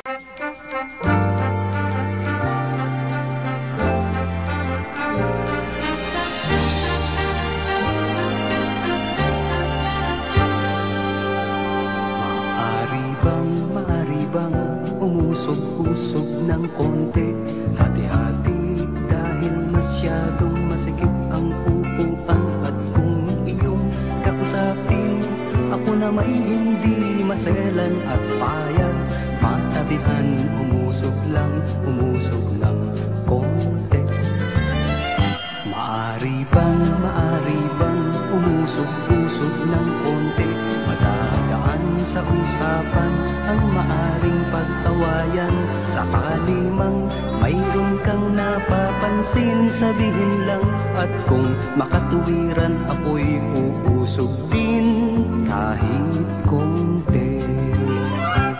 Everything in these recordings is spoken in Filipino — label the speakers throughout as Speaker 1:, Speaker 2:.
Speaker 1: Maaari bang umusog-usog ng konti? Hati-hati dahil masyadong masikip ang upuan. At kung iyong kakusapin, ako na may hindi maselan at payag, matabihan, umusog ng konti. Maaari bang umusog-usog ng konti? Madadaan sa usapan ang maaring pag-awayan. Sakali mang mayroon kang napapansin, sabihin lang. At kung makatuwiran, ako'y uusog din kahit konti.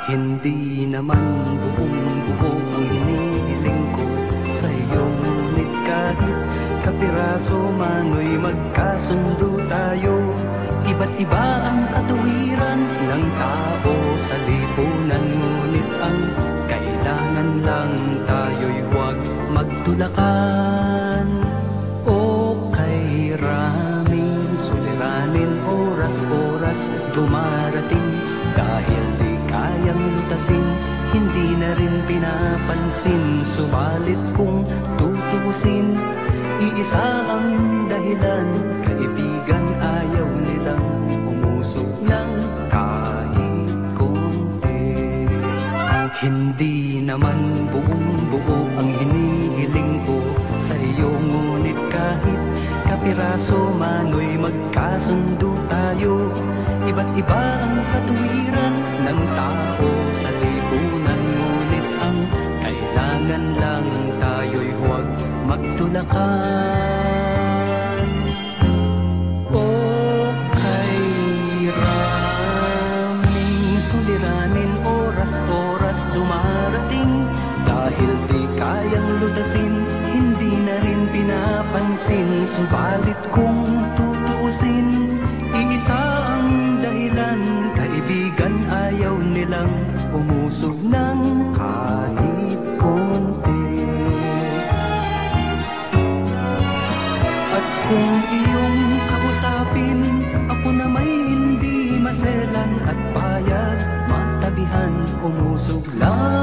Speaker 1: Hindi naman buong-buo ang hinihiling ko sa iyo, ngunit kahit kapiraso mano'y magkasundo tayo. Iba't iba ang katuwiran ng tao sa lipunan, ngunit ang kailangan lang tayo'y huwag magtulakan. O kay raming suliranin, oras-oras dumarating, dahil di kayang lutasin, hindi na rin pinapansin. Subalit kung tutusin, iisa ang dahilan, kaibigan, ayaw nilang umusog ng kahit konti. Hindi naman buong-buo ang hinihiling ko sa iyo, ngunit kahit kapiraso mano'y magkasundo tayo. Iba't iba ang katuwiran ng tao sa lipunan, ngunit ang kailangan lang tayo'y huwag magtulakan. O kay raming suliranin, oras-oras dumarating, dahil di kayang lutasin, hindi na rin pinapansin. Subalit kung tutuusin, iisa ang dahilan, kaibigan, ayaw nilang umusog ng kahit konti. At kung iyong kausapin, ako na may hindi maselan at payag, matabihan, umusog lang.